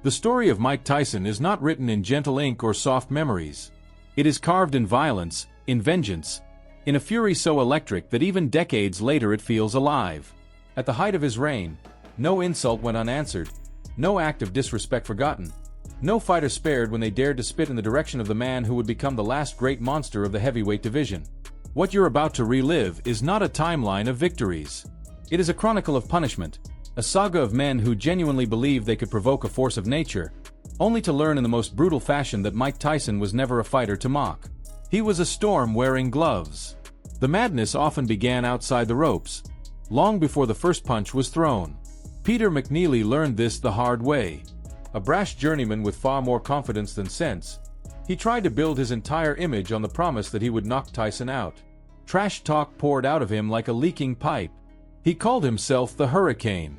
The story of Mike Tyson is not written in gentle ink or soft memories. It is carved in violence, in vengeance, in a fury so electric that even decades later it feels alive. At the height of his reign, no insult went unanswered, no act of disrespect forgotten, no fighter spared when they dared to spit in the direction of the man who would become the last great monster of the heavyweight division. What you're about to relive is not a timeline of victories. It is a chronicle of punishment, a saga of men who genuinely believed they could provoke a force of nature, only to learn in the most brutal fashion that Mike Tyson was never a fighter to mock. He was a storm wearing gloves. The madness often began outside the ropes, long before the first punch was thrown. Peter McNeely learned this the hard way. A brash journeyman with far more confidence than sense, he tried to build his entire image on the promise that he would knock Tyson out. Trash talk poured out of him like a leaking pipe. He called himself the Hurricane.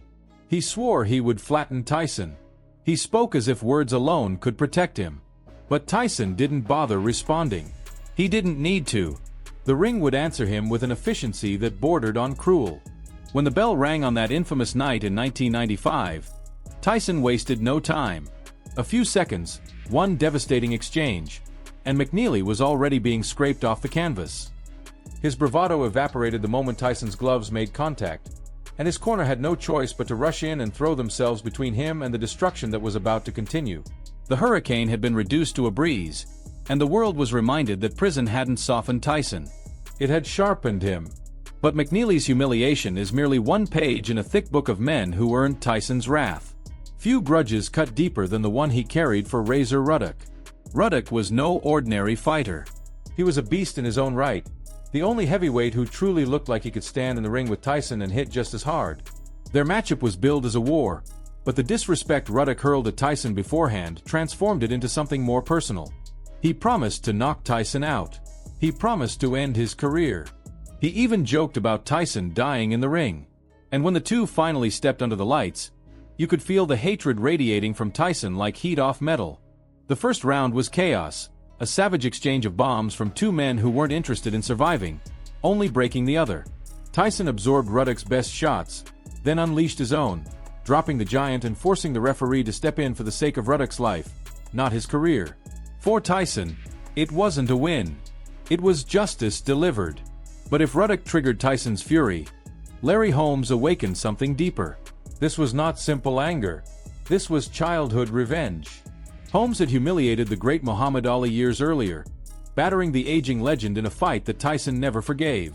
He swore he would flatten Tyson. He spoke as if words alone could protect him. But Tyson didn't bother responding. He didn't need to. The ring would answer him with an efficiency that bordered on cruel. When the bell rang on that infamous night in 1995, Tyson wasted no time. A few seconds, one devastating exchange, and McNeely was already being scraped off the canvas. His bravado evaporated the moment Tyson's gloves made contact, and his corner had no choice but to rush in and throw themselves between him and the destruction that was about to continue. The Hurricane had been reduced to a breeze, and the world was reminded that prison hadn't softened Tyson. It had sharpened him. But McNeely's humiliation is merely one page in a thick book of men who earned Tyson's wrath. Few grudges cut deeper than the one he carried for Razor Ruddock. Ruddock was no ordinary fighter. He was a beast in his own right, the only heavyweight who truly looked like he could stand in the ring with Tyson and hit just as hard. Their matchup was billed as a war, but the disrespect Ruddock hurled at Tyson beforehand transformed it into something more personal. He promised to knock Tyson out. He promised to end his career. He even joked about Tyson dying in the ring. And when the two finally stepped under the lights, you could feel the hatred radiating from Tyson like heat off metal. The first round was chaos, a savage exchange of bombs from two men who weren't interested in surviving, only breaking the other. Tyson absorbed Ruddock's best shots, then unleashed his own, dropping the giant and forcing the referee to step in for the sake of Ruddock's life, not his career. For Tyson, it wasn't a win. It was justice delivered. But if Ruddock triggered Tyson's fury, Larry Holmes awakened something deeper. This was not simple anger. This was childhood revenge. Holmes had humiliated the great Muhammad Ali years earlier, battering the aging legend in a fight that Tyson never forgave.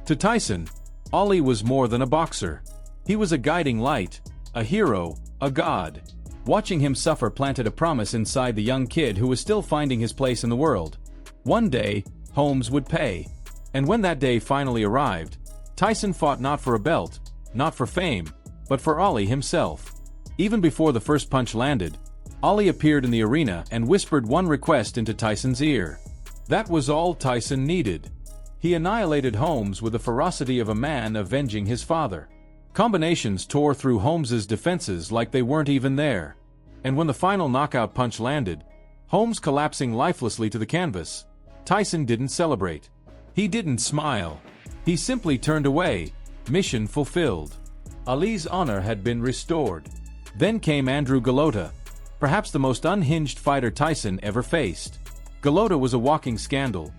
To Tyson, Ali was more than a boxer. He was a guiding light, a hero, a god. Watching him suffer planted a promise inside the young kid who was still finding his place in the world. One day, Holmes would pay. And when that day finally arrived, Tyson fought not for a belt, not for fame, but for Ali himself. Even before the first punch landed, Ali appeared in the arena and whispered one request into Tyson's ear. That was all Tyson needed. He annihilated Holmes with the ferocity of a man avenging his father. Combinations tore through Holmes's defenses like they weren't even there. And when the final knockout punch landed, Holmes collapsing lifelessly to the canvas, Tyson didn't celebrate. He didn't smile. He simply turned away, mission fulfilled. Ali's honor had been restored. Then came Andrew Golota, perhaps the most unhinged fighter Tyson ever faced. Golota was a walking scandal.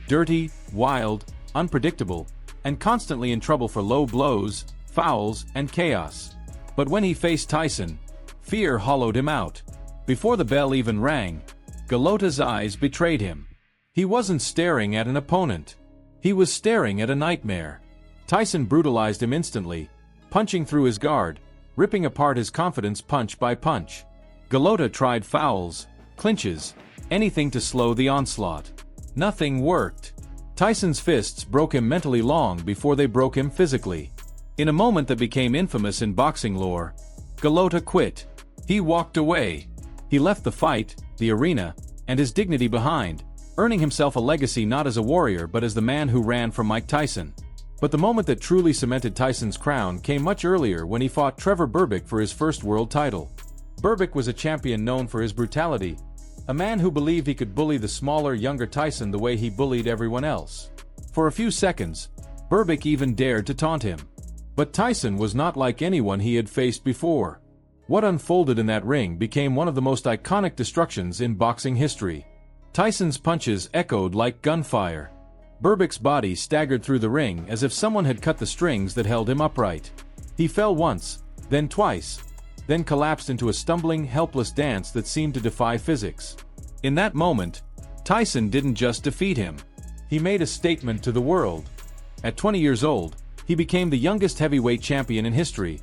Dirty, wild, unpredictable, and constantly in trouble for low blows, fouls, and chaos. But when he faced Tyson, fear hollowed him out. Before the bell even rang, Golota's eyes betrayed him. He wasn't staring at an opponent. He was staring at a nightmare. Tyson brutalized him instantly, punching through his guard, ripping apart his confidence punch by punch. Golota tried fouls, clinches, anything to slow the onslaught. Nothing worked. Tyson's fists broke him mentally long before they broke him physically. In a moment that became infamous in boxing lore, Golota quit. He walked away. He left the fight, the arena, and his dignity behind, earning himself a legacy not as a warrior but as the man who ran from Mike Tyson. But the moment that truly cemented Tyson's crown came much earlier when he fought Trevor Berbick for his first world title. Berbick was a champion known for his brutality, a man who believed he could bully the smaller, younger Tyson the way he bullied everyone else. For a few seconds, Berbick even dared to taunt him. But Tyson was not like anyone he had faced before. What unfolded in that ring became one of the most iconic destructions in boxing history. Tyson's punches echoed like gunfire. Berbick's body staggered through the ring as if someone had cut the strings that held him upright. He fell once, then twice, then collapsed into a stumbling, helpless dance that seemed to defy physics. In that moment, Tyson didn't just defeat him. He made a statement to the world. At 20 years old, he became the youngest heavyweight champion in history,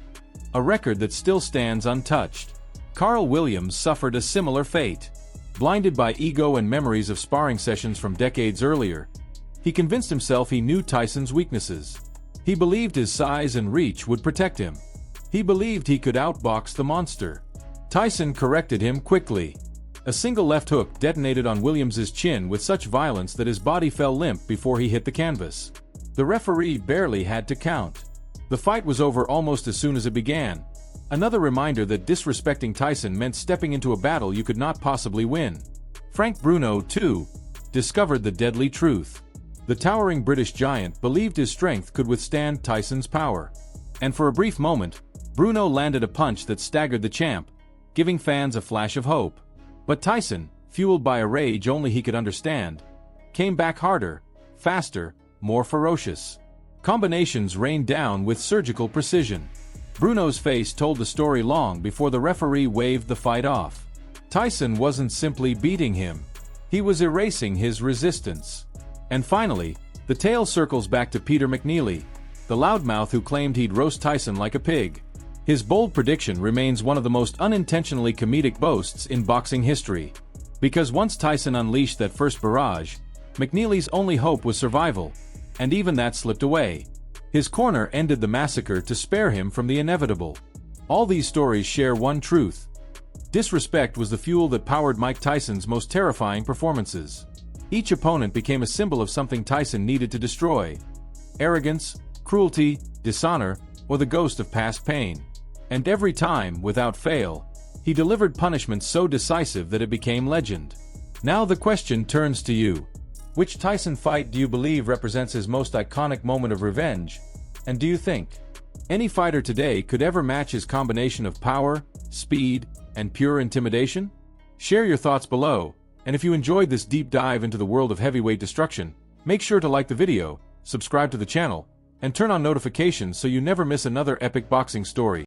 a record that still stands untouched. Carl Williams suffered a similar fate. Blinded by ego and memories of sparring sessions from decades earlier, he convinced himself he knew Tyson's weaknesses. He believed his size and reach would protect him. He believed he could outbox the monster. Tyson corrected him quickly. A single left hook detonated on Williams's chin with such violence that his body fell limp before he hit the canvas. The referee barely had to count. The fight was over almost as soon as it began. Another reminder that disrespecting Tyson meant stepping into a battle you could not possibly win. Frank Bruno, too, discovered the deadly truth. The towering British giant believed his strength could withstand Tyson's power. And for a brief moment, Bruno landed a punch that staggered the champ, giving fans a flash of hope. But Tyson, fueled by a rage only he could understand, came back harder, faster, more ferocious. Combinations rained down with surgical precision. Bruno's face told the story long before the referee waved the fight off. Tyson wasn't simply beating him. He was erasing his resistance. And finally, the tale circles back to Peter McNeely, the loudmouth who claimed he'd roast Tyson like a pig. His bold prediction remains one of the most unintentionally comedic boasts in boxing history. Because once Tyson unleashed that first barrage, McNeely's only hope was survival, and even that slipped away. His corner ended the massacre to spare him from the inevitable. All these stories share one truth. Disrespect was the fuel that powered Mike Tyson's most terrifying performances. Each opponent became a symbol of something Tyson needed to destroy: arrogance, cruelty, dishonor, or the ghost of past pain. And every time, without fail, he delivered punishment so decisive that it became legend. Now the question turns to you. Which Tyson fight do you believe represents his most iconic moment of revenge? And do you think any fighter today could ever match his combination of power, speed, and pure intimidation? Share your thoughts below, and if you enjoyed this deep dive into the world of heavyweight destruction, make sure to like the video, subscribe to the channel, and turn on notifications so you never miss another epic boxing story.